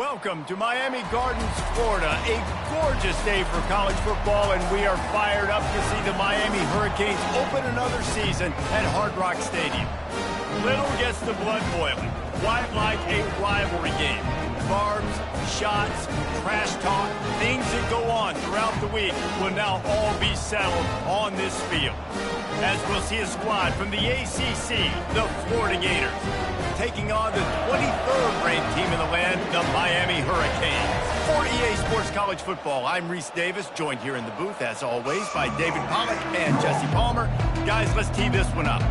Welcome to Miami Gardens, Florida. A gorgeous day for college football, and we are fired up to see the Miami Hurricanes open another season at Hard Rock Stadium. Little gets the blood boiling. Quite like a rivalry game. Barbs, shots, trash talk, things that go on throughout the week will now all be settled on this field. As we'll see a squad from the ACC, the Florida Gators, taking on the 23rd ranked team in the land, the Miami Hurricanes. For EA Sports College Football, I'm Reese Davis, joined here in the booth, as always, by David Pollack and Jesse Palmer. Guys, let's tee this one up.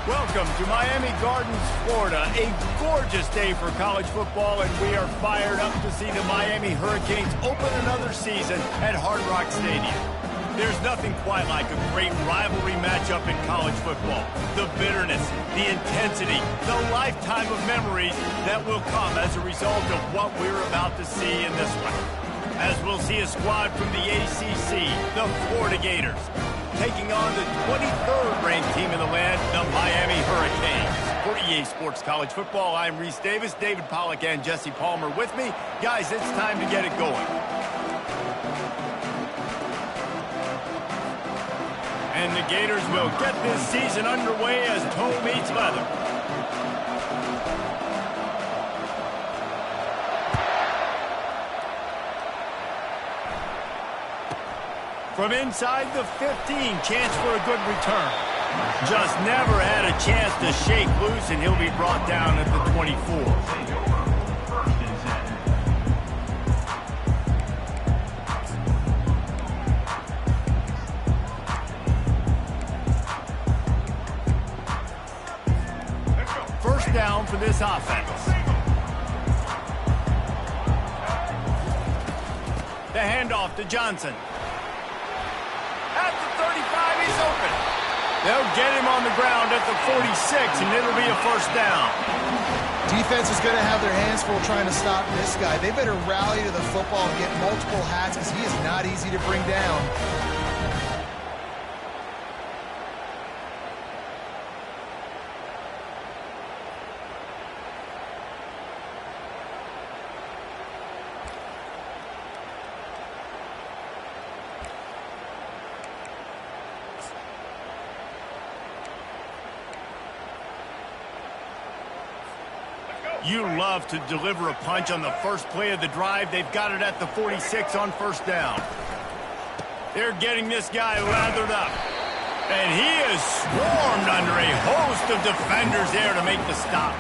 Welcome to Miami Gardens, Florida. A gorgeous day for college football, and we are fired up to see the Miami Hurricanes open another season at Hard Rock Stadium. There's nothing quite like a great rivalry matchup in college football. The bitterness, the intensity, the lifetime of memories that will come as a result of what we're about to see in this one. As we'll see a squad from the ACC, the Florida Gators, taking on the 23rd ranked team in the land, the Miami Hurricanes. For EA Sports College Football, I'm Reese Davis, David Pollack and Jesse Palmer with me. Guys, it's time to get it going. And the Gators will get this season underway as toe meets leather. From inside the 15, chance for a good return. Just never had a chance to shake loose, and he'll be brought down at the 24. First down for this offense. The handoff to Johnson. At the 35, he's open. They'll get him on the ground at the 46, and it'll be a first down. Defense is going to have their hands full trying to stop this guy. They better rally to the football and get multiple hats because he is not easy to bring down. You love to deliver a punch on the first play of the drive. They've got it at the 46 on first down. They're getting this guy lathered up. And he is swarmed under a host of defenders there to make the stop.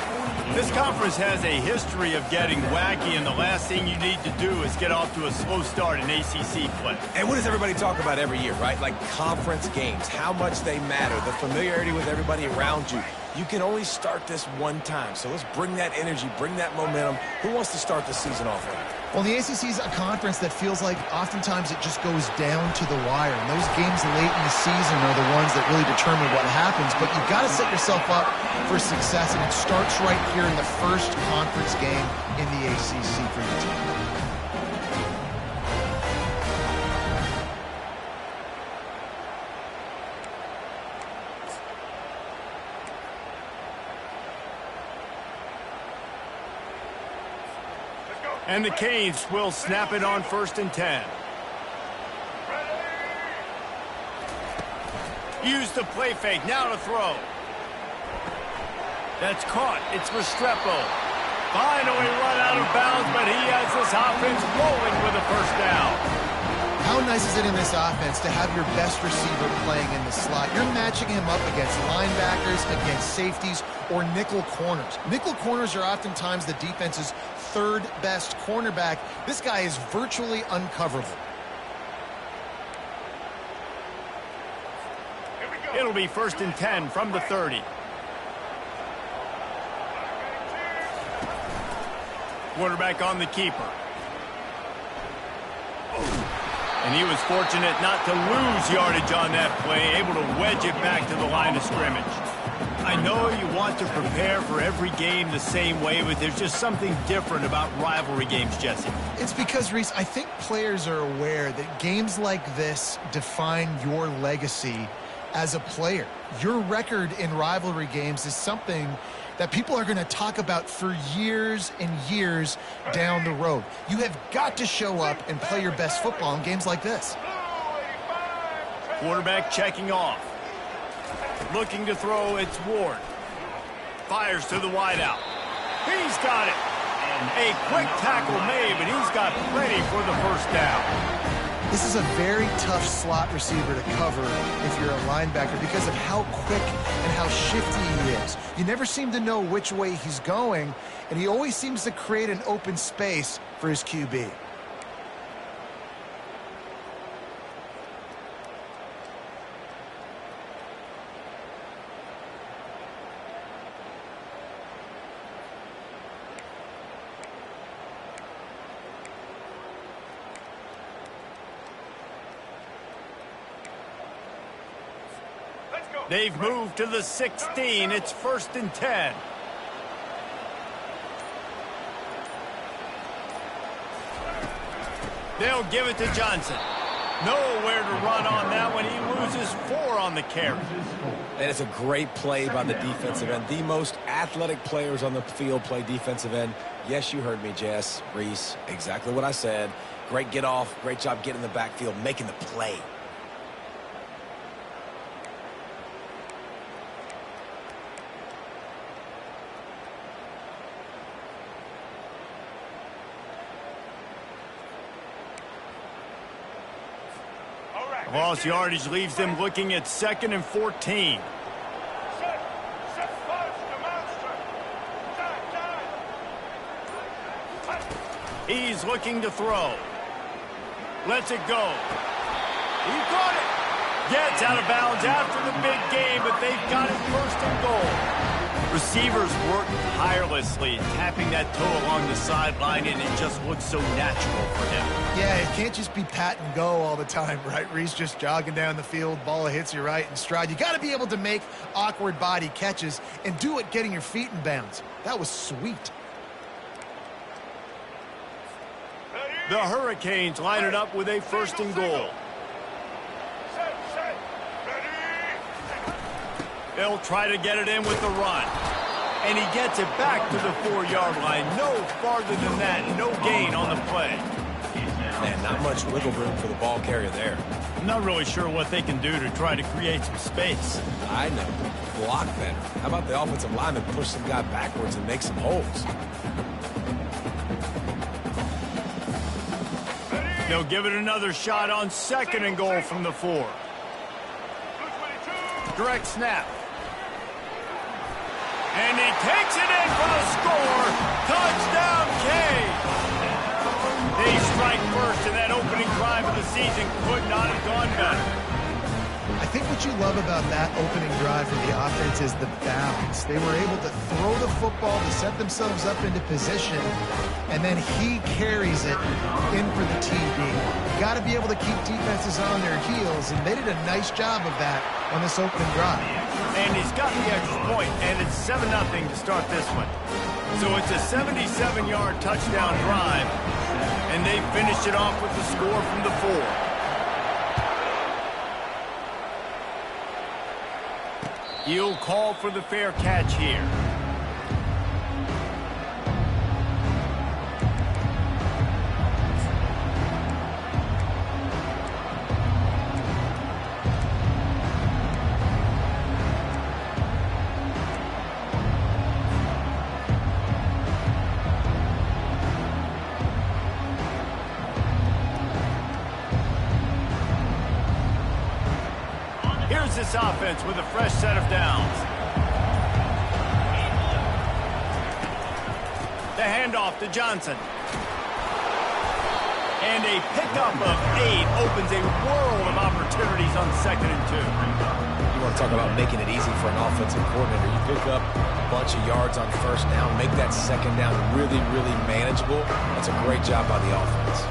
This conference has a history of getting wacky, and the last thing you need to do is get off to a slow start in ACC play. And what does everybody talk about every year, right? Like conference games, how much they matter, the familiarity with everybody around you. You can only start this one time, so let's bring that energy, bring that momentum. Who wants to start the season off with? Well, the ACC is a conference that feels like oftentimes it just goes down to the wire. And those games late in the season are the ones that really determine what happens. But you've got to set yourself up for success, and it starts right here in the first conference game in the ACC for your team. And the Canes will snap it on 1st and 10. Use the play fake. Now to throw. That's caught. It's Restrepo. Finally run out of bounds, but he has this offense rolling with a first down. How nice is it in this offense to have your best receiver playing in the slot? You're matching him up against linebackers, against safeties, or nickel corners. Nickel corners are oftentimes the defense's third best cornerback. This guy is virtually uncoverable. It'll be 1st and 10 from the 30. Quarterback on the keeper. And he was fortunate not to lose yardage on that play, able to wedge it back to the line of scrimmage. I know you want to prepare for every game the same way, but there's just something different about rivalry games, Jesse. It's because, Reese, I think players are aware that games like this define your legacy as a player. Your record in rivalry games is something that people are going to talk about for years and years down the road. You have got to show up and play your best football in games like this. Quarterback checking off. Looking to throw, it's Ward. Fires to the wideout. He's got it. A quick tackle made, but he's got plenty for the first down. This is a very tough slot receiver to cover if you're a linebacker because of how quick and how shifty he is. You never seem to know which way he's going, and he always seems to create an open space for his QB. They've moved to the 16. It's 1st and 10. They'll give it to Johnson. Nowhere to run on that one. He loses 4 on the carry. And it's a great play by the defensive end. The most athletic players on the field play defensive end. Yes, you heard me, Jess, Reese. Exactly what I said. Great get off. Great job getting in the backfield, making the play. Lost yardage leaves them looking at 2nd and 14. He's looking to throw. Lets it go. He caught it. Gets out of bounds after the big game, but they've got it 1st and goal. Receivers work tirelessly, tapping that toe along the sideline, and it just looks so natural for him. Yeah, it can't just be pat and go all the time, right? Reese just jogging down the field, ball hits you right in stride. You got to be able to make awkward body catches and do it getting your feet in bounds. That was sweet. The Hurricanes line it up with a 1st and goal. They'll try to get it in with the run. And he gets it back to the 4-yard line. No farther than that. No gain on the play. Man, not much wiggle room for the ball carrier there. I'm not really sure what they can do to try to create some space. I know. Block better. How about the offensive lineman push some guy backwards and make some holes? They'll give it another shot on 2nd and goal from the 4. Direct snap. And he takes it in for the score. Touchdown, Canes. They strike first, and that opening drive of the season could not have gone better. I think what you love about that opening drive for the offense is the balance. They were able to throw the football to set themselves up into position, and then he carries it in for the TD. You got to be able to keep defenses on their heels, and they did a nice job of that on this opening drive. And he's got the extra point, and it's 7-0 to start this one. So it's a 77-yard touchdown drive, and they finished it off with the score from the 4. He'll call for the fair catch here. Here's this offense with a fresh set of downs. The handoff to Johnson. And a pickup of 8 opens a world of opportunities on 2nd and 2. You want to talk about making it easy for an offensive coordinator. You pick up a bunch of yards on 1st down, make that 2nd down really, really manageable. That's a great job by the offense.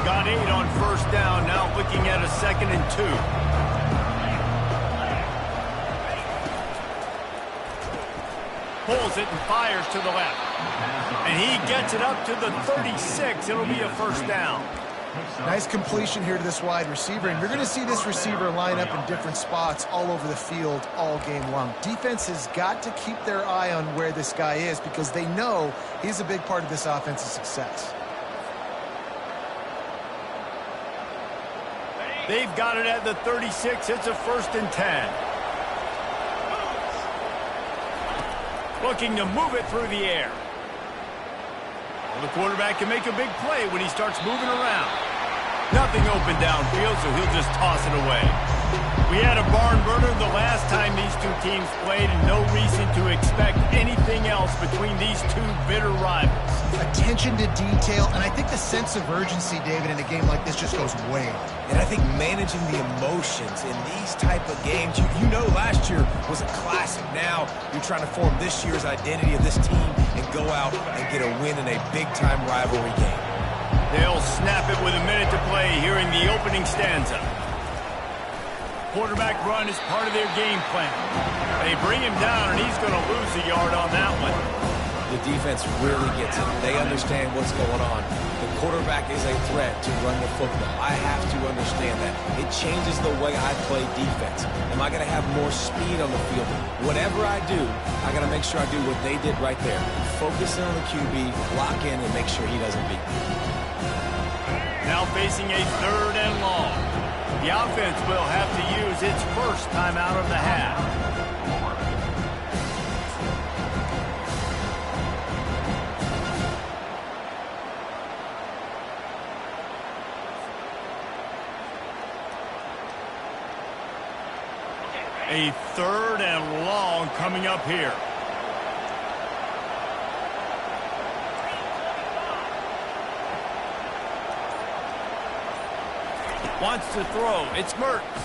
Got 8 on 1st down, now looking at a 2nd and 2. Pulls it and fires to the left. And he gets it up to the 36. It'll be a 1st down. Nice completion here to this wide receiver, and you're going to see this receiver line up in different spots all over the field all game long. Defense has got to keep their eye on where this guy is because they know he's a big part of this offense's success. They've got it at the 36. It's a 1st and 10. Looking to move it through the air. Well, the quarterback can make a big play when he starts moving around. Nothing open downfield, so he'll just toss it away. We had a barn burner the last time these two teams played, and no reason to expect anything else between these two bitter rivals. Attention to detail, and I think the sense of urgency, David, in a game like this just goes way up. And I think managing the emotions in these type of games, you know last year was a classic. Now you're trying to form this year's identity of this team and go out and get a win in a big-time rivalry game. They'll snap it with a minute to play here in the opening stanza. Quarterback run is part of their game plan. They bring him down, and he's going to lose a yard on that one. The defense really gets it. They understand what's going on. The quarterback is a threat to run the football. I have to understand that. It changes the way I play defense. Am I going to have more speed on the field? Whatever I do, I got to make sure I do what they did right there. Focus in on the QB, lock in, and make sure he doesn't beat me. Now facing a 3rd and long. The offense will have to use its first timeout of the half. A 3rd and long coming up here. Wants to throw. It's Mertz.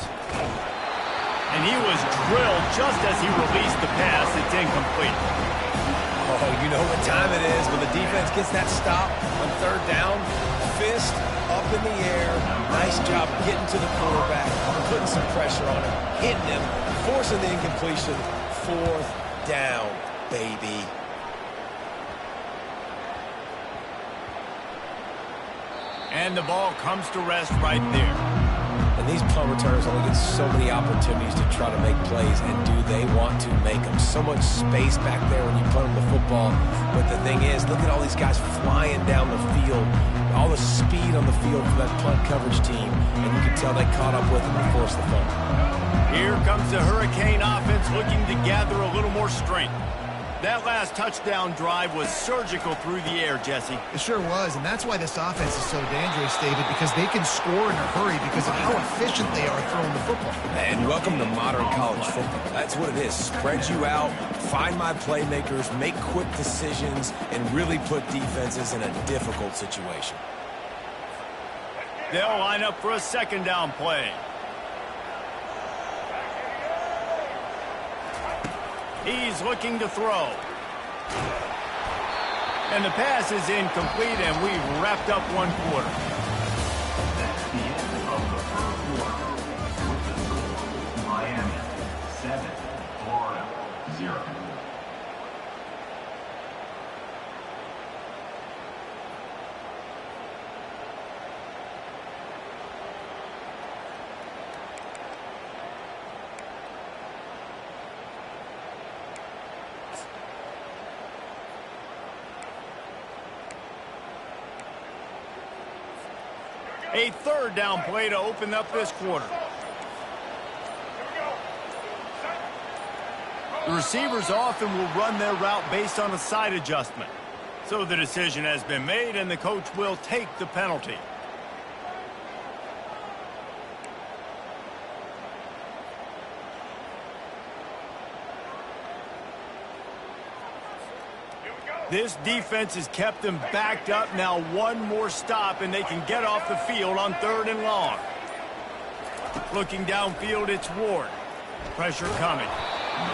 And he was drilled just as he released the pass. It's incomplete. Oh, you know what time it is when the defense gets that stop on 3rd down. Fist up in the air. Nice job getting to the quarterback, putting some pressure on him, hitting him, forcing the incompletion. 4th down, baby. And the ball comes to rest right there. And these punt returners only get so many opportunities to try to make plays, and do they want to make them? So much space back there when you punt them the football. But the thing is, look at all these guys flying down the field, all the speed on the field for that punt coverage team, and you can tell they caught up with them and forced the fumble. Here comes the Hurricane offense looking to gather a little more strength. That last touchdown drive was surgical through the air, Jesse. It sure was, and that's why this offense is so dangerous, David, because they can score in a hurry because of how efficient they are throwing the football. And welcome to modern college football. That's what it is. Spread you out, find my playmakers, make quick decisions, and really put defenses in a difficult situation. They'll line up for a second down play. He's looking to throw. And the pass is incomplete, and we've wrapped up one quarter. That's the end of the first quarter. With the score, Miami 7, Florida 0. A third down play to open up this quarter. The receivers often will run their route based on a side adjustment. So the decision has been made, and the coach will take the penalty. This defense has kept them backed up. Now one more stop, and they can get off the field on 3rd and long. Looking downfield, it's Ward. Pressure coming.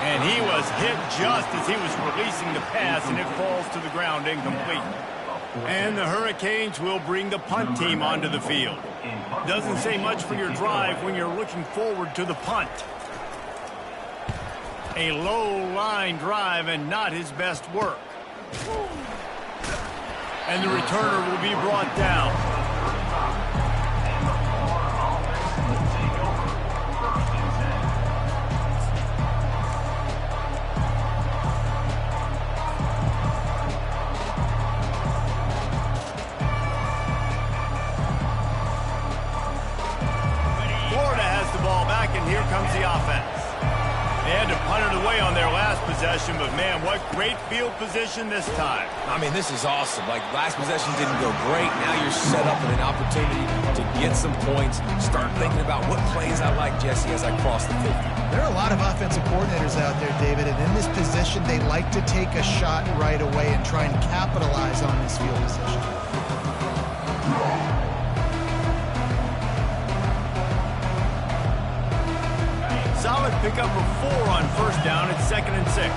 And he was hit just as he was releasing the pass, and it falls to the ground incomplete. And the Hurricanes will bring the punt team onto the field. Doesn't say much for your drive when you're looking forward to the punt. A low-line drive and not his best work. And the returner will be brought down. Florida has the ball back, and here comes the offense. They had to punt it away on their last possession, but man, what great field position this time. I mean, this is awesome. Like, last possession didn't go great. Now you're set up with an opportunity to get some points. Start thinking about what plays I like, Jesse, as I cross the 50. There are a lot of offensive coordinators out there, David, and in this position, they like to take a shot right away and try and capitalize on this field position. Solid pickup of 4 on first down. It's 2nd and 6.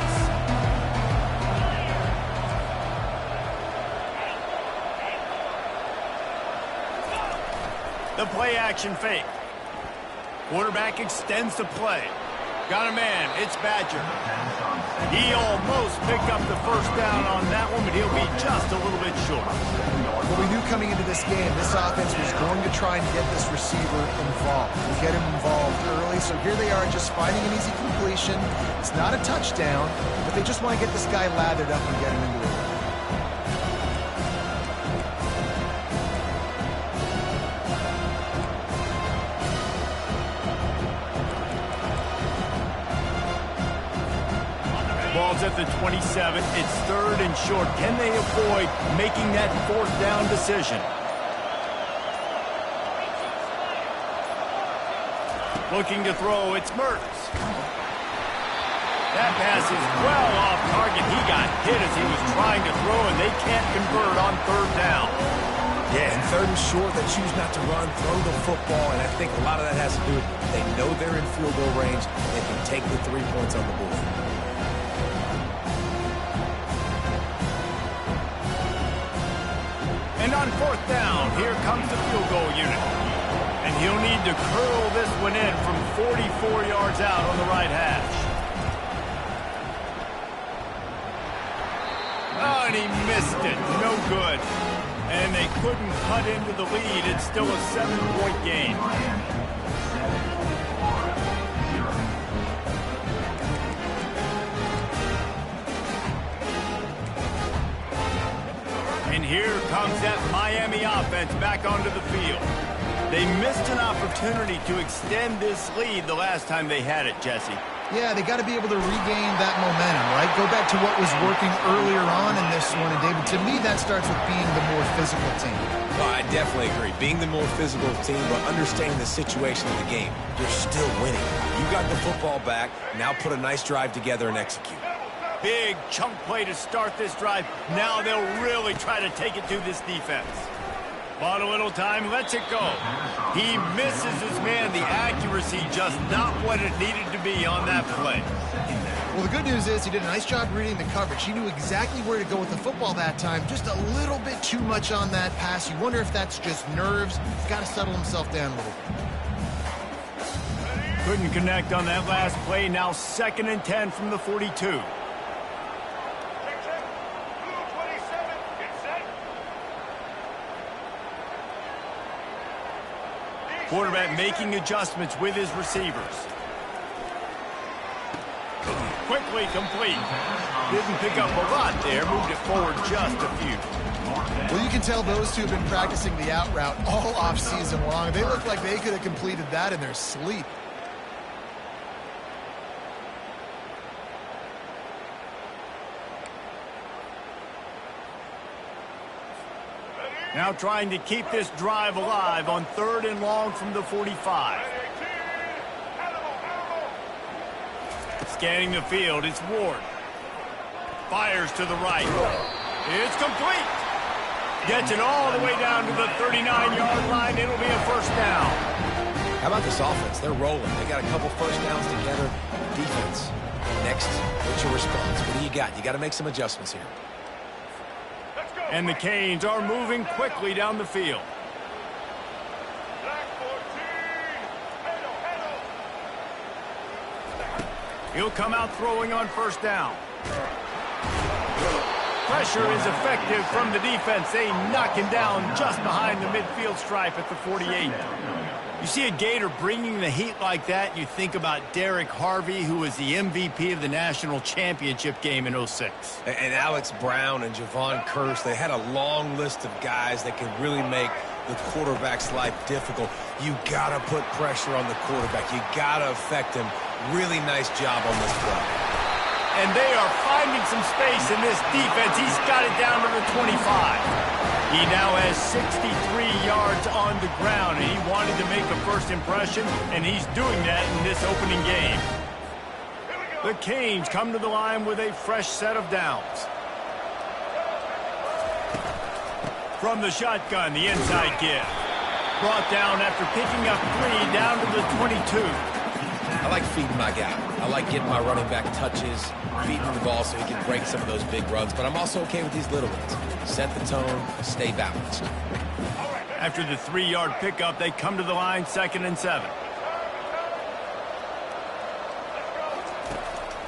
The play action fake. Quarterback extends the play. Got a man. It's Badger. He almost picked up the first down on that one, but he'll be just a little bit short. Well, we knew coming into this game, this offense was going to try and get this receiver involved. And get him involved early, so here they are just finding an easy completion. It's not a touchdown, but they just want to get this guy lathered up and get him into the run. Ball's at the 27. It's 3rd and short. Can they avoid making that 4th down decision? Looking to throw, it's Mertz. That pass is well off target. He got hit as he was trying to throw, and they can't convert on 3rd down. Yeah, and 3rd and short, they choose not to run, throw the football, and I think a lot of that has to do with they know they're in field goal range. They can take the 3 points on the board. And on 4th down, here comes the field goal unit. And he'll need to curl this one in from 44 yards out on the right hash. Oh, and he missed it. No good. And they couldn't cut into the lead. It's still a 7-point game. And here comes that Miami offense back onto the field. They missed an opportunity to extend this lead the last time they had it, Jesse. Yeah, they got to be able to regain that momentum, right? Go back to what was working earlier on in this one. And, David, to me, that starts with being the more physical team. Well, I definitely agree. Being the more physical team, but understanding the situation of the game. You're still winning. You got the football back. Now put a nice drive together and execute. Big chunk play to start this drive. Now they'll really try to take it to this defense. Bought a little time, lets it go. He misses his man. The accuracy just not what it needed to be on that play. Well, the good news is he did a nice job reading the coverage. He knew exactly where to go with the football that time. Just a little bit too much on that pass. You wonder if that's just nerves. He's got to settle himself down a little bit. Couldn't connect on that last play. Now 2nd and 10 from the 42. Quarterback making adjustments with his receivers. Quickly complete. Didn't pick up a lot there. Moved it forward just a few. Well, you can tell those two have been practicing the out route all off-season long. They look like they could have completed that in their sleep. Now trying to keep this drive alive on 3rd and long from the 45. Scanning the field, it's Ward. Fires to the right. It's complete. Gets it all the way down to the 39-yard line. It'll be a 1st down. How about this offense? They're rolling. They got a couple 1st downs together. Defense. Next, what's your response? What do you got? You got to make some adjustments here. And the Canes are moving quickly down the field. He'll come out throwing on 1st down. Pressure is effective from the defense. They knock him down just behind the midfield stripe at the 48. You see a Gator bringing the heat like that, you think about Derek Harvey, who was the MVP of the national championship game in 06. And Alex Brown and Javon Curse, they had a long list of guys that can really make the quarterback's life difficult. You got to put pressure on the quarterback. You got to affect him. Really nice job on this play. And they are finding some space in this defense. He's got it down to the 25. He now has 63 yards on the ground, and he wanted to make a first impression, and he's doing that in this opening game. The Canes come to the line with a fresh set of downs. From the shotgun, the inside give. Brought down after picking up 3 down to the 22. I like feeding my guy. I like getting my running back touches, feeding the ball so he can break some of those big runs. But I'm also okay with these little ones. Set the tone, stay balanced. After the 3-yard pickup, they come to the line 2nd and 7.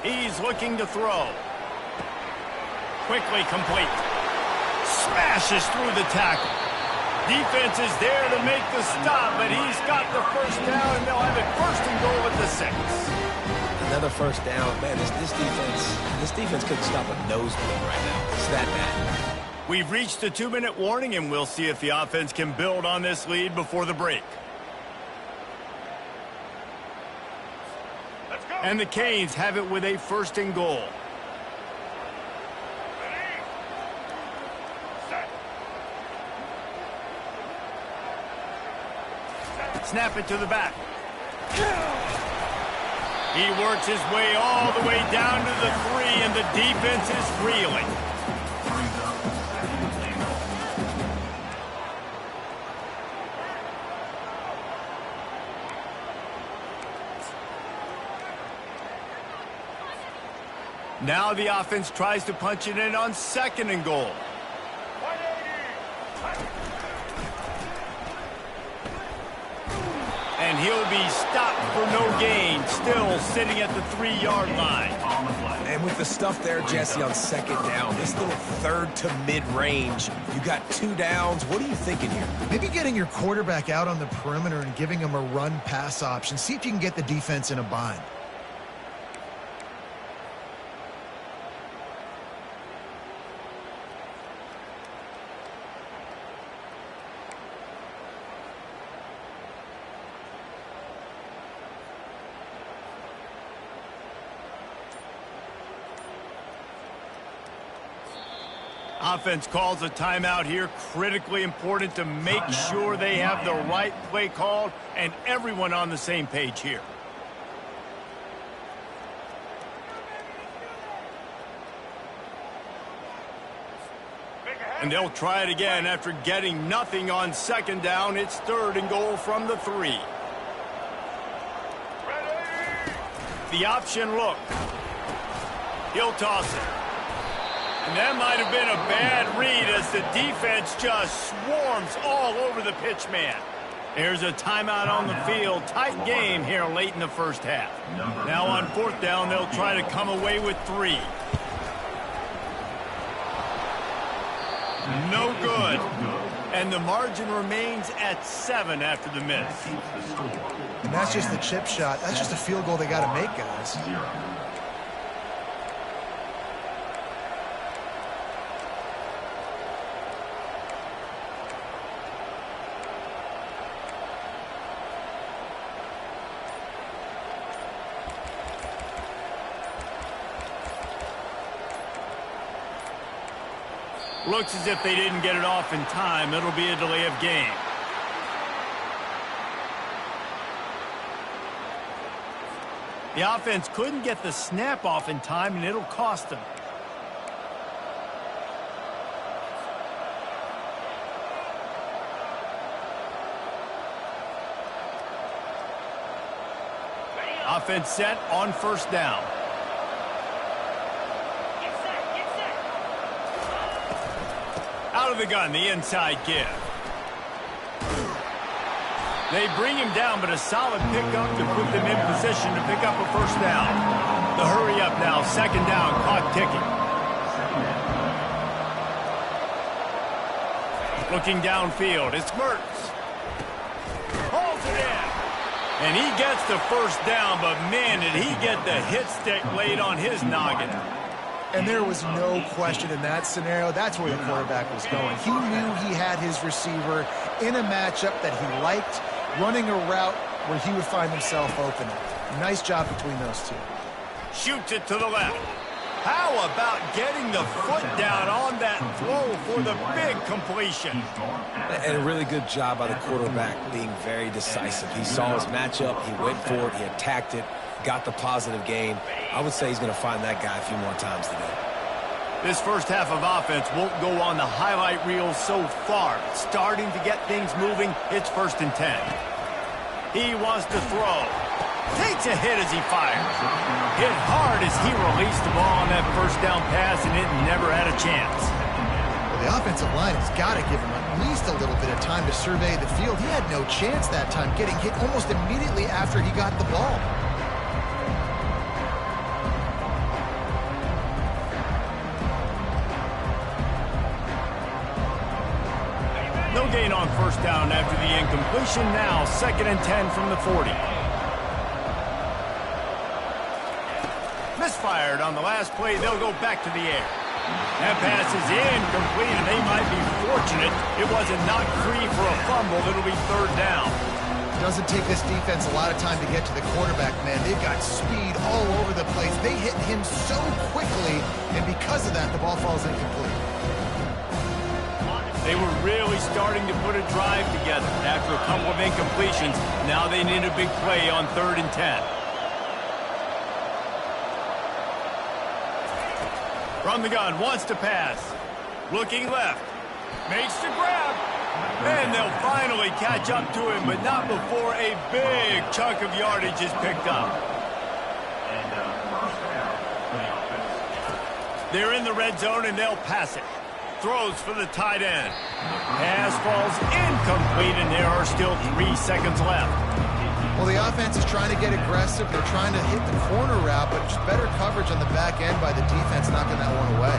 He's looking to throw. Quickly complete. Smashes through the tackle. Defense is there to make the stop, but he's got the 1st down, and they'll have it 1st and goal at the 6. Another 1st down. Man, this defense couldn't stop a nosebleed right now. It's that bad. We've reached the 2-minute warning, and we'll see if the offense can build on this lead before the break. Let's go. And the Canes have it with a 1st and goal. Snap it to the back. He works his way all the way down to the 3, and the defense is reeling. Now the offense tries to punch it in on 2nd and goal. And he'll be stopped for no gain, still sitting at the 3-yard line. And with the stuff there, Jesse, on 2nd down, this little 3rd to mid-range, you got 2 downs. What are you thinking here? Maybe getting your quarterback out on the perimeter and giving him a run-pass option. See if you can get the defense in a bind. Offense calls a timeout here. Critically important to make sure they have the right play called and everyone on the same page here. And they'll try it again after getting nothing on second down. It's 3rd and goal from the 3. The option look. He'll toss it. And that might have been a bad read as the defense just swarms all over the pitch man. There's a timeout on the field. Tight game here late in the first half. Now on 4th down, they'll try to come away with 3. No good. And the margin remains at 7 after the miss. And that's just the chip shot. That's just a field goal they got to make, guys. Looks as if they didn't get it off in time. It'll be a delay of game. The offense couldn't get the snap off in time, and it'll cost them. Offense set on 1st down. Out of the gun, the inside give. They bring him down, but a solid pickup to put them in position to pick up a 1st down. The hurry up now, 2nd down, clock ticking. Looking downfield, it's Mertz. Holds it in. And he gets the 1st down, but man, did he get the hit stick laid on his noggin. And there was no question in that scenario. That's where the quarterback was going. He knew he had his receiver in a matchup that he liked, running a route where he would find himself open. Nice job between those two. Shoots it to the left. How about getting the foot down on that throw for the big completion? And a really good job by the quarterback being very decisive. He saw his matchup, he went for it, he attacked it, got the positive gain. I would say he's going to find that guy a few more times today. This first half of offense won't go on the highlight reel so far. Starting to get things moving, it's 1st and 10. He wants to throw. Takes a hit as he fires. Hit hard as he released the ball on that 1st down pass, and it never had a chance. Well, the offensive line has got to give him at least a little bit of time to survey the field. He had no chance that time, getting hit almost immediately after he got the ball. No gain on 1st down after the incompletion. Now 2nd and 10 from the 40. Misfired on the last play. They'll go back to the air. That pass is incomplete, and they might be fortunate it wasn't knocked free for a fumble. It'll be 3rd down. Doesn't take this defense a lot of time to get to the quarterback, man. They've got speed all over the place. They hit him so quickly, and because of that, the ball falls incomplete. They were really starting to put a drive together after a couple of incompletions. Now they need a big play on 3rd and 10. From the gun, wants to pass. Looking left. Makes the grab. And they'll finally catch up to him, but not before a big chunk of yardage is picked up. They're in the red zone, and they'll pass it. Throws for the tight end. Pass falls incomplete, and there are still 3 seconds left. Well, the offense is trying to get aggressive. They're trying to hit the corner route, but just better coverage on the back end by the defense, knocking that one away.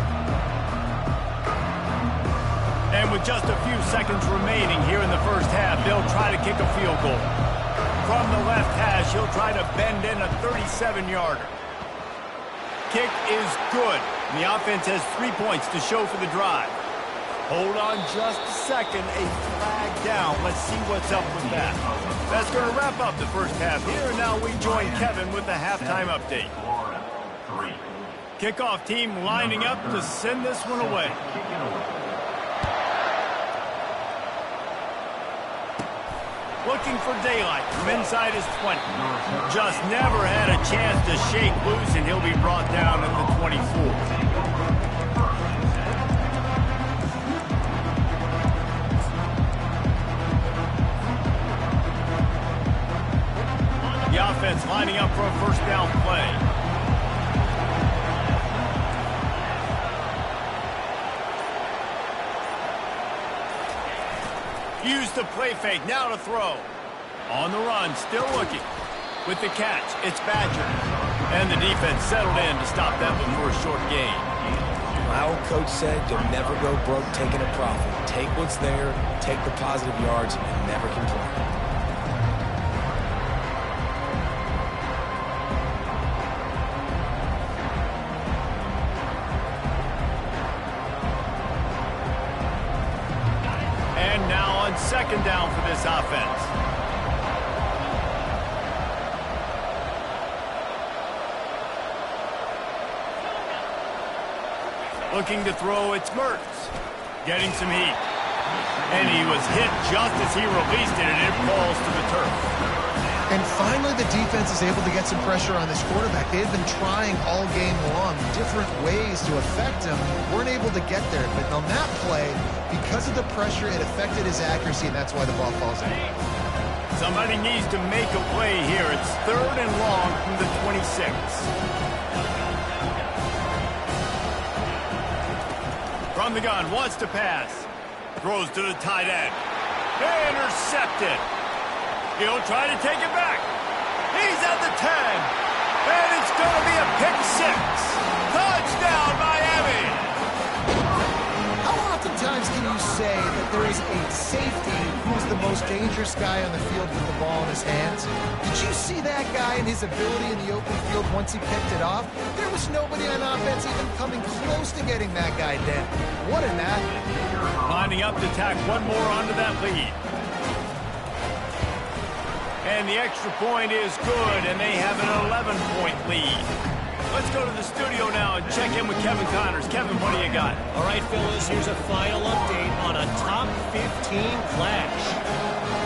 And with just a few seconds remaining here in the first half, they'll try to kick a field goal. From the left hash, he'll try to bend in a 37-yarder. Kick is good. The offense has 3 points to show for the drive. Hold on just a second. A flag down. Let's see what's up with that. That's going to wrap up the first half here. Now we join Kevin with the halftime update. Kickoff team lining up to send this one away. Looking for daylight from inside his 20. Just never had a chance to shake loose, and he'll be brought down at the 24. defense lining up for a first down play. Use the play fake, now to throw. On the run, still looking. With the catch, it's Badger. And the defense settled in to stop that one for a short gain. My old coach said you'll never go broke taking a profit. Take what's there, take the positive yards, and never complain. And now on second down for this offense. Looking to throw, it's Mertz. Getting some heat. And he was hit just as he released it, and it falls to the turf. And finally, the defense is able to get some pressure on this quarterback. They had been trying all game long different ways to affect him. Weren't able to get there. But on that play, because of the pressure, it affected his accuracy, and that's why the ball falls in. Somebody needs to make a play here. It's third and long from the 26. From the gun, wants to pass. Throws to the tight end. Intercepted. He'll try to take it back. He's at the 10. And it's going to be a pick six. Touchdown, Miami. How oftentimes can you say that there is a safety who's the most dangerous guy on the field with the ball in his hands? Did you see that guy and his ability in the open field once he picked it off? There was nobody on offense even coming close to getting that guy down. What an athlete. Lining up to tack one more onto that lead. And the extra point is good, and they have an 11-point lead. Let's go to the studio now and check in with Kevin Connors. Kevin, what do you got? All right, fellas, here's a final update on a top 15 clash.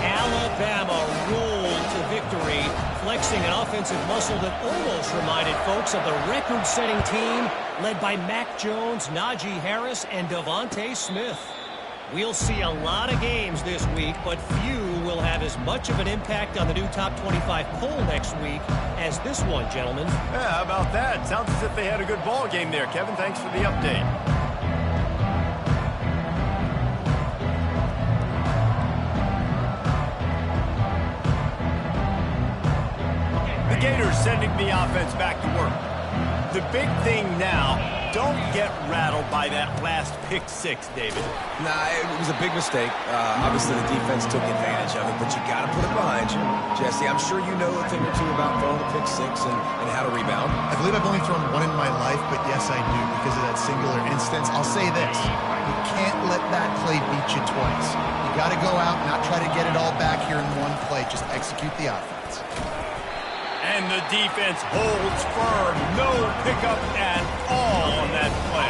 Alabama rolled to victory, flexing an offensive muscle that almost reminded folks of the record-setting team led by Mac Jones, Najee Harris, and Devontae Smith. We'll see a lot of games this week, but few will have as much of an impact on the new top 25 poll next week as this one, gentlemen. Yeah, how about that? Sounds as if they had a good ball game there. Kevin, thanks for the update. The Gators sending the offense back to work. The big thing now, don't get rattled by that last pick six, David. Nah, it was a big mistake. Obviously, the defense took advantage of it, but you got to put it behind you. Jesse, I'm sure you know a thing or two about throwing a pick six and how to rebound. I believe I've only thrown one in my life, but yes, I do because of that singular instance. I'll say this. You can't let that play beat you twice. You got to go out and not try to get it all back here in one play. Just execute the offense. And the defense holds firm. No pickup at all on that play.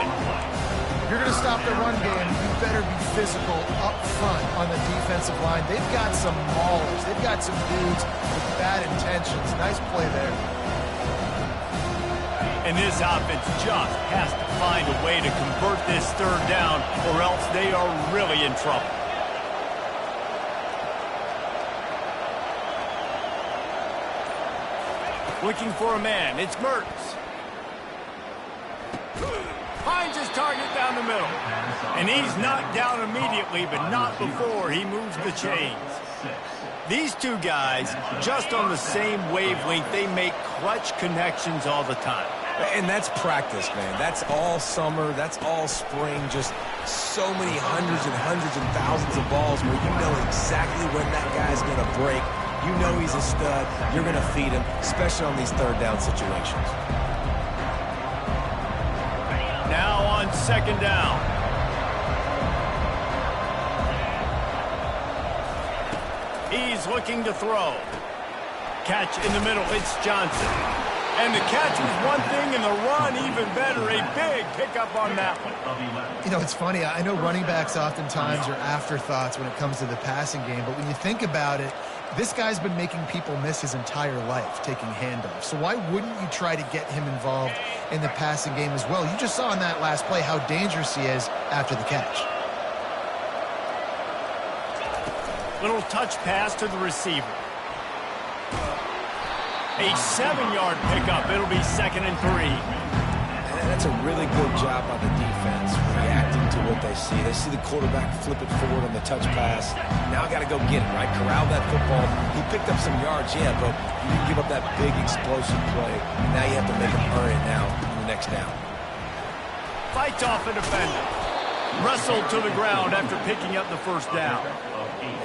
If you're going to stop the run game, you better be physical up front on the defensive line. They've got some maulers. They've got some dudes with bad intentions. Nice play there. And this offense just has to find a way to convert this third down, or else they are really in trouble. Looking for a man. It's Mertz. Finds his target down the middle. And he's knocked down immediately, but not before he moves the chains. These two guys, just on the same wavelength, they make clutch connections all the time. And that's practice, man. That's all summer. That's all spring. Just so many hundreds and thousands of balls where you know exactly when that guy's going to break. You know he's a stud. You're going to feed him, especially on these third down situations. Now on second down. He's looking to throw. Catch in the middle. It's Johnson. And the catch was one thing, and the run even better. A big pickup on that one. You know, it's funny. I know running backs oftentimes are afterthoughts when it comes to the passing game, but when you think about it, this guy's been making people miss his entire life taking handoffs. So why wouldn't you try to get him involved in the passing game as well? You just saw in that last play how dangerous he is after the catch. Little touch pass to the receiver. A 7-yard pickup. It'll be 2nd and 3. And that's a really good job by the defense, reacting to what they see. They see the quarterback flip it forward on the touch pass. Now I got to go get it, right? Corral that football. He picked up some yards, yeah, but you didn't give up that big explosive play. Now you have to make him earn it now in the next down. Fights off a defender. Wrestled to the ground after picking up the first down.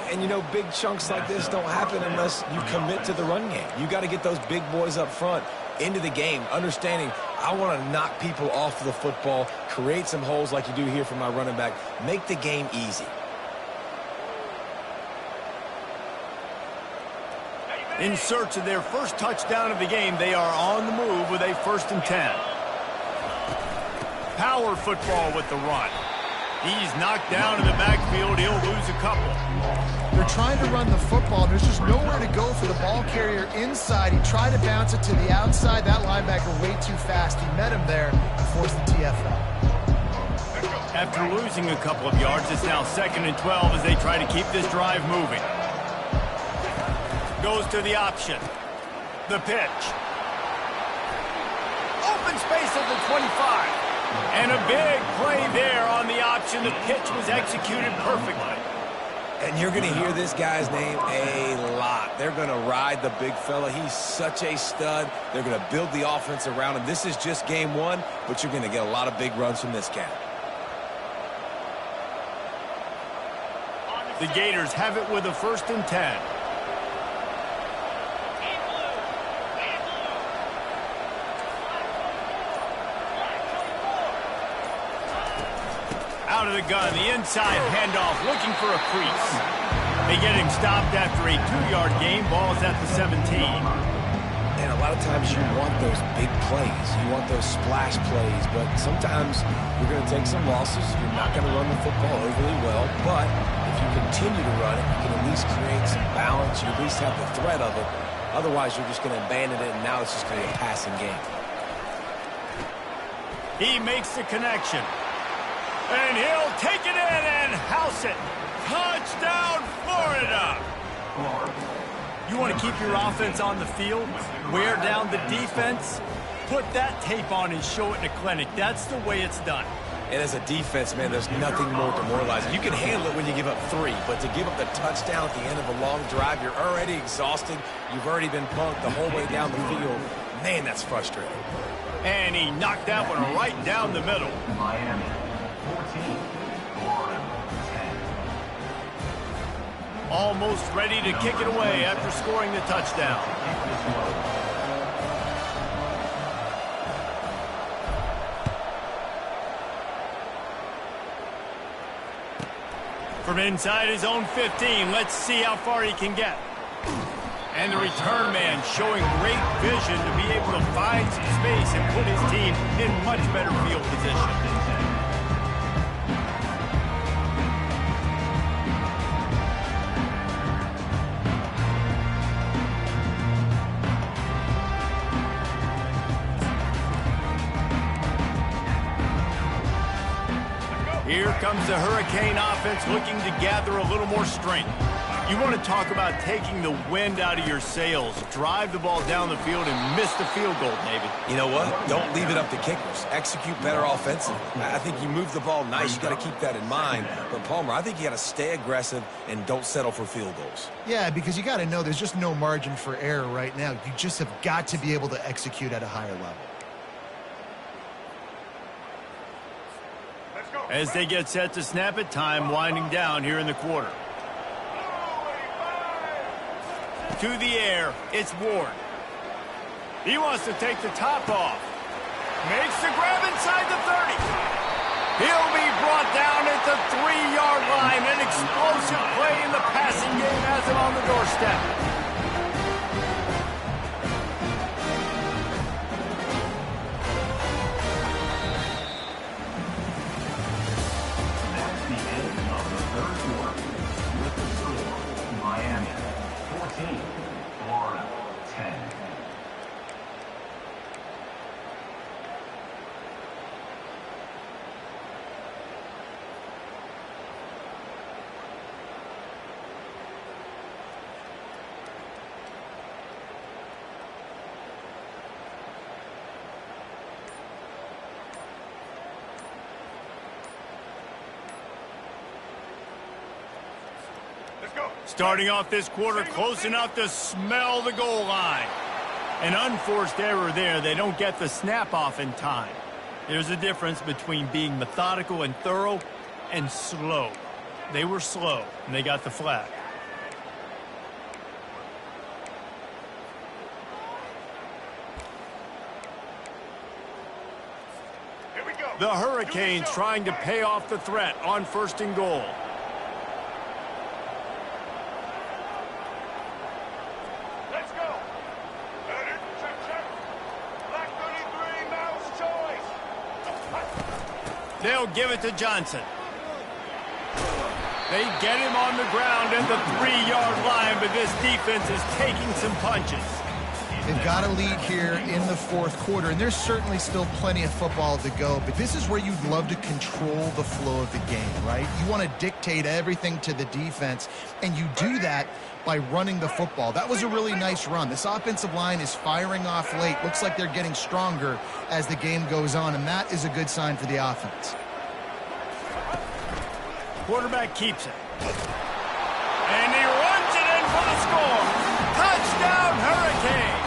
And, you know, big chunks like this don't happen unless you commit to the run game. You got to get those big boys up front into the game, understanding I want to knock people off the football, create some holes like you do here for my running back, make the game easy. In search of their first touchdown of the game, they are on the move with a 1st and 10. Power football with the run. He's knocked down in the backfield. He'll lose a couple. They're trying to run the football. There's just nowhere to go for the ball carrier inside. He tried to bounce it to the outside. That linebacker way too fast. He met him there and forced the TFL. After losing a couple of yards, it's now 2nd and 12 as they try to keep this drive moving. Goes to the option. The pitch. Open space at the 25. And a big play there on the option. The pitch was executed perfectly. And you're going to hear this guy's name a lot. They're going to ride the big fella. He's such a stud. They're going to build the offense around him. This is just game one, but you're going to get a lot of big runs from this cat. The Gators have it with a 1st and 10. Out of the gun, the inside handoff, looking for a crease. They get him stopped after a 2-yard gain. Ball's at the 17. And a lot of times you want those big plays. You want those splash plays, but sometimes you're going to take some losses. You're not going to run the football overly well, but if you continue to run it, you can at least create some balance. You at least have the threat of it. Otherwise, you're just going to abandon it, and now it's just going to be a passing game. He makes the connection. And he'll take it in and house it. Touchdown, Florida! You want to keep your offense on the field? Wear down the defense? Put that tape on and show it in a clinic. That's the way it's done. And as a defense, man, there's nothing more demoralizing. You can handle it when you give up 3, but to give up the touchdown at the end of a long drive, you're already exhausted. You've already been punked the whole way down the field. Man, that's frustrating. And he knocked that one right down the middle. Miami, 14, Florida, 10. Almost ready to kick it away after scoring the touchdown. From inside his own 15, let's see how far he can get. And the return man showing great vision to be able to find some space and put his team in much better field position. Here comes the Hurricane offense looking to gather a little more strength. You want to talk about taking the wind out of your sails. Drive the ball down the field and miss the field goal, David. You know what? Don't leave it up to kickers. Execute better offensively. I think you move the ball nice. You got to keep that in mind. But, Palmer, I think you got to stay aggressive and don't settle for field goals. Yeah, because you got to know there's just no margin for error right now. You just have got to be able to execute at a higher level. As they get set to snap it, time winding down here in the quarter. To the air, it's Ward. He wants to take the top off. Makes the grab inside the 30. He'll be brought down at the 3-yard line. An explosive play in the passing game has him on the doorstep. Florida, 10. Starting off this quarter close enough to smell the goal line. An unforced error there. They don't get the snap off in time. There's a difference between being methodical and thorough and slow. They were slow, and they got the flag. The Hurricanes trying to pay off the threat on 1st and goal. Let's go. Check. Black 33, mouse choice. They'll give it to Johnson. They get him on the ground at the 3-yard line, but this defense is taking some punches. They've got a lead here in the 4th quarter, and there's certainly still plenty of football to go, but this is where you'd love to control the flow of the game, right? You want to dictate everything to the defense, and you do that by running the football. That was a really nice run. This offensive line is firing off late. Looks like they're getting stronger as the game goes on, and that is a good sign for the offense. Quarterback keeps it. And he runs it in for the score. Touchdown, Hurricane!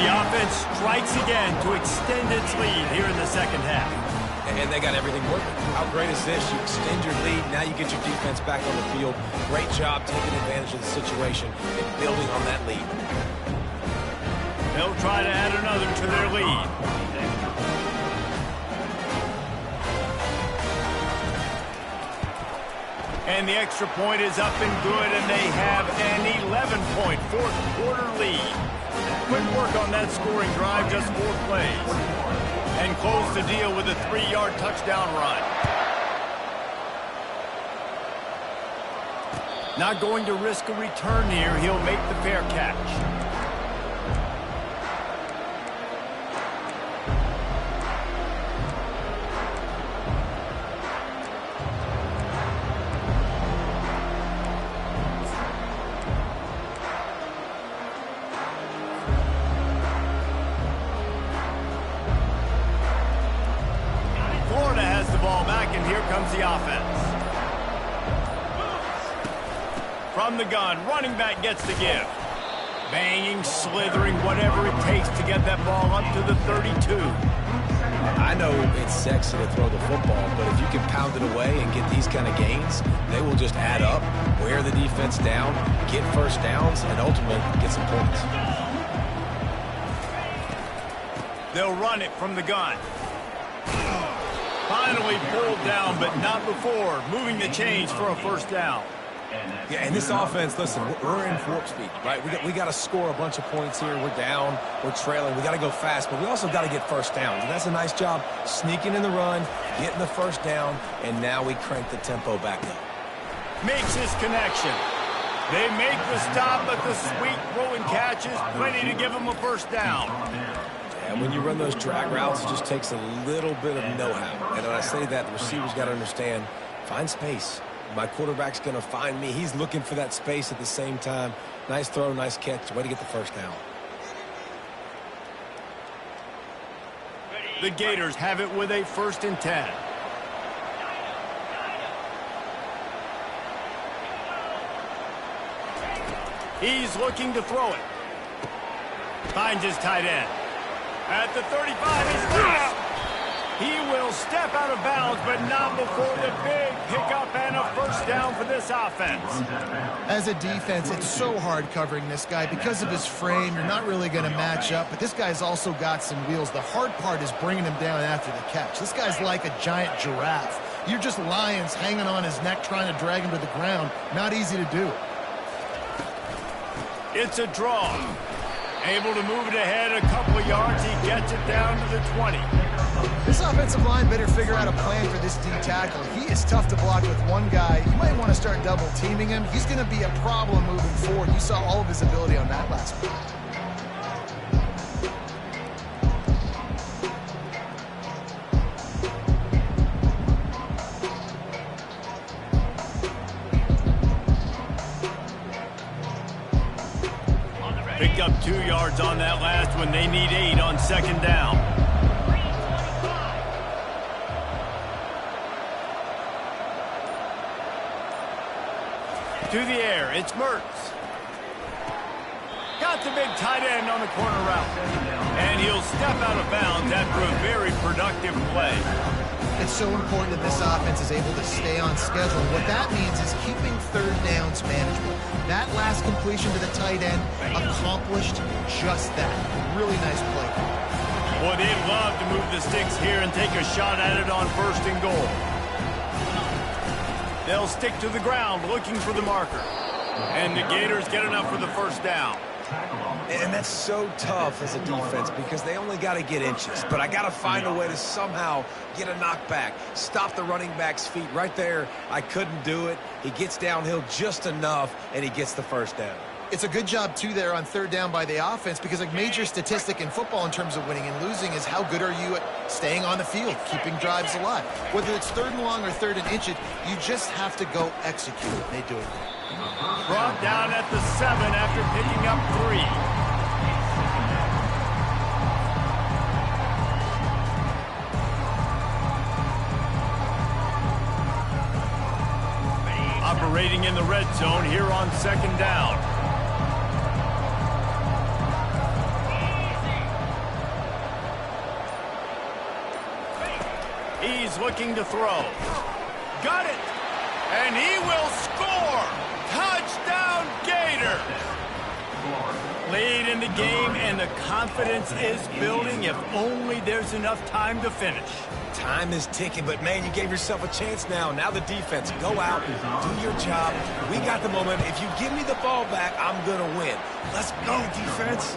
The offense strikes again to extend its lead here in the 2nd half. And they got everything working. How great is this? You extend your lead. Now you get your defense back on the field. Great job taking advantage of the situation and building on that lead. They'll try to add another to their lead. And the extra point is up and good, and they have an 11-point 4th quarter lead. Quick work on that scoring drive, just 4 plays. And close the deal with a 3-yard touchdown run. Not going to risk a return here. He'll make the fair catch. The offense. From the gun, running back gets the give. Banging, slithering, whatever it takes to get that ball up to the 32. I know it's sexy to throw the football, but if you can pound it away and get these kind of gains, they will just add up, wear the defense down, get 1st downs, and ultimately get some points. They'll run it from the gun. Finally pulled down, but not before moving the chains for a 1st down. Yeah, and this offense, listen, we're in warp speed, right? We got to score a bunch of points here. We're down. We're trailing. We got to go fast, but we also got to get 1st downs. And that's a nice job sneaking in the run, getting the 1st down, and now we crank the tempo back up. Makes his connection. They make the stop, but the sweet throwing catch is plenty to give them a 1st down. And when you run those drag routes, it just takes a little bit of know-how. And when I say that, the receiver's got to understand, find space. My quarterback's going to find me. He's looking for that space at the same time. Nice throw, nice catch. Way to get the 1st down. The Gators have it with a 1st and 10. He's looking to throw it. Finds his tight end. At the 35, he's loose. He will step out of bounds, but not before the big pickup and a 1st down for this offense. As a defense, it's so hard covering this guy. Because of his frame, you're not really going to match up, but this guy's also got some wheels. The hard part is bringing him down after the catch. This guy's like a giant giraffe. You're just lions hanging on his neck trying to drag him to the ground. Not easy to do. It's a draw. Able to move it ahead a couple of yards. He gets it down to the 20. This offensive line better figure out a plan for this D tackle. He is tough to block with one guy. You might want to start double teaming him. He's going to be a problem moving forward. You saw all of his ability on that last one. Picked up 2 yards on that last one. They need 8 on 2nd down. to the air. It's Mertz. Got the big tight end on the corner route. And he'll step out of bounds after a very productive play. It's so important that this offense is able to stay on schedule. What that means is keeping third downs manageable. That last completion to the tight end accomplished just that. Really nice play. Boy, they'd love to move the sticks here and take a shot at it on 1st and goal. They'll stick to the ground looking for the marker. And the Gators get enough for the 1st down. And that's so tough as a defense because they only got to get inches. But I got to find a way to somehow get a knockback, stop the running back's feet right there. I couldn't do it. He gets downhill just enough, and he gets the 1st down. It's a good job, too, there on 3rd down by the offense because a major statistic in football in terms of winning and losing is how good are you at staying on the field, keeping drives alive. Whether it's 3rd and long or 3rd and inches, you just have to go execute it. They do it. Brought down at the 7 after picking up 3. Operating in the red zone here on 2nd down. He's looking to throw. Got it! And he will score! Touchdown, Gator! Lead in the game, and the confidence is building if only there's enough time to finish. Time is ticking, but, man, you gave yourself a chance now. Now the defense, go out, do your job. We got the momentum. If you give me the ball back, I'm going to win. Let's go, defense.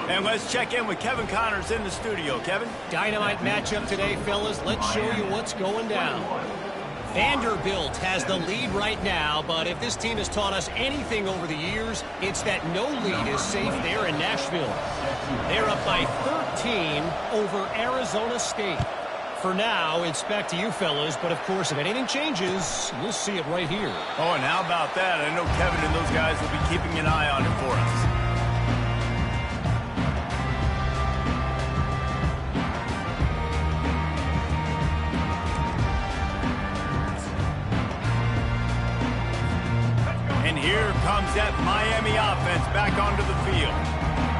And let's check in with Kevin Connors in the studio. Kevin? Dynamite matchup today, fellas. Let's show you what's going down. Vanderbilt has the lead right now, but if this team has taught us anything over the years, it's that no lead is safe there in Nashville. They're up by 13 over Arizona State. For now, it's back to you, fellas, but of course, if anything changes, you'll see it right here. Oh, and how about that? I know Kevin and those guys will be keeping an eye on it for us. And here comes that Miami offense back onto the field.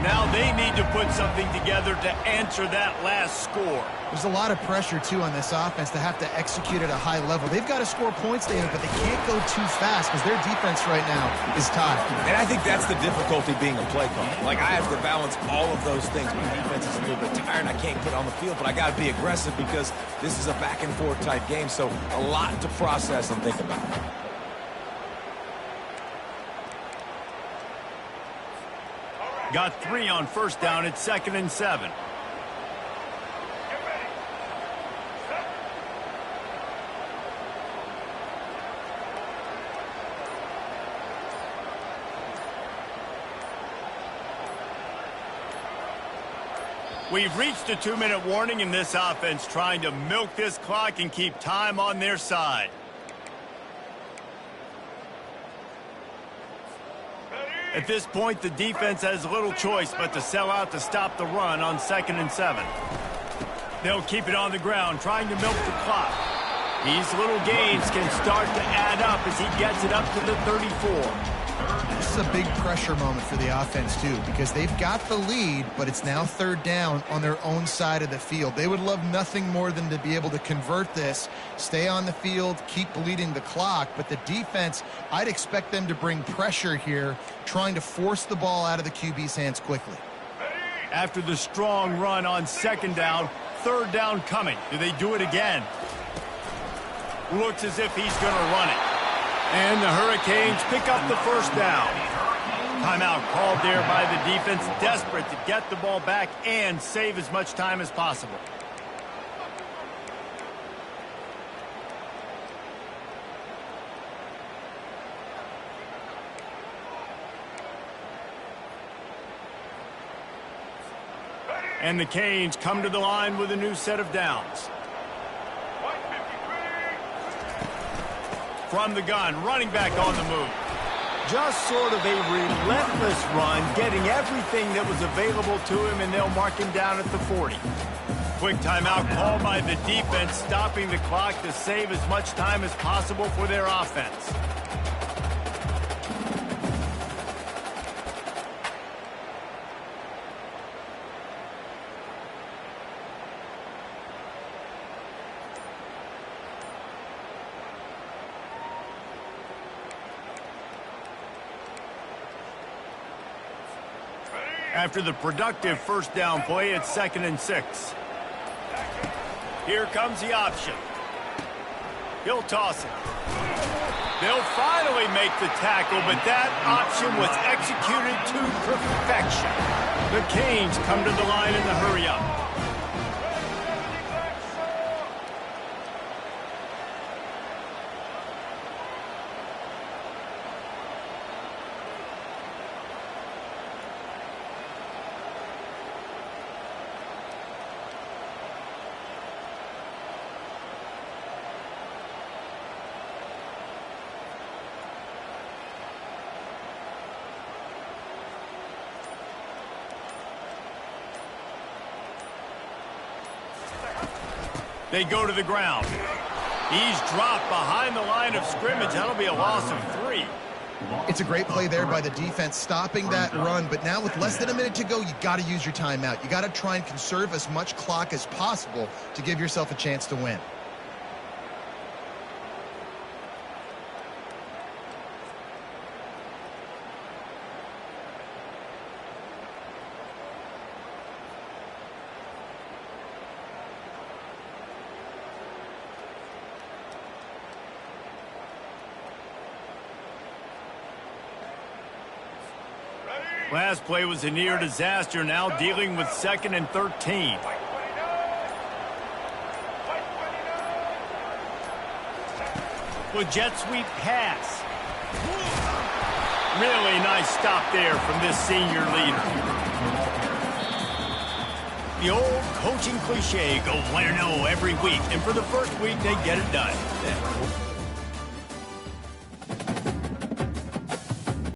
Now they need to put something together to answer that last score. There's a lot of pressure, too, on this offense to have to execute at a high level. They've got to score points, David, but they can't go too fast because their defense right now is tied. And I think that's the difficulty being a play caller. Like, I have to balance all of those things. My defense is a little bit tired. I can't get on the field, but I got to be aggressive because this is a back-and-forth type game, so a lot to process and think about. Got 3 on 1st down. It's 2nd and 7. We've reached a 2-minute warning in this offense, trying to milk this clock and keep time on their side. At this point, the defense has little choice but to sell out to stop the run on 2nd and 7. They'll keep it on the ground, trying to milk the clock. These little gains can start to add up as he gets it up to the 34. This is a big pressure moment for the offense, too, because they've got the lead, but it's now 3rd down on their own side of the field. They would love nothing more than to be able to convert this, stay on the field, keep bleeding the clock, but the defense, I'd expect them to bring pressure here, trying to force the ball out of the QB's hands quickly. After the strong run on 2nd down, 3rd down coming. Do they do it again? Looks as if he's going to run it. And the Hurricanes pick up the 1st down. Timeout called there by the defense, desperate to get the ball back and save as much time as possible. And the Canes come to the line with a new set of downs. From the gun, running back on the move. Just sort of a relentless run, getting everything that was available to him, and they'll mark him down at the 40. Quick timeout called by the defense, stopping the clock to save as much time as possible for their offense. After the productive first down play, it's 2nd and 6. Here comes the option. He'll toss it. They'll finally make the tackle, but that option was executed to perfection. The Canes come to the line in the hurry-up. They go to the ground. He's dropped behind the line of scrimmage. That'll be a loss of 3. It's a great play there by the defense, stopping that run. But now with less than a minute to go, you got to use your timeout. You got to try and conserve as much clock as possible to give yourself a chance to win. Last play was a near disaster, now dealing with 2nd and 13. With jet sweep pass. Really nice stop there from this senior leader. The old coaching cliche, go 1-0 every week, and for the first week, they get it done.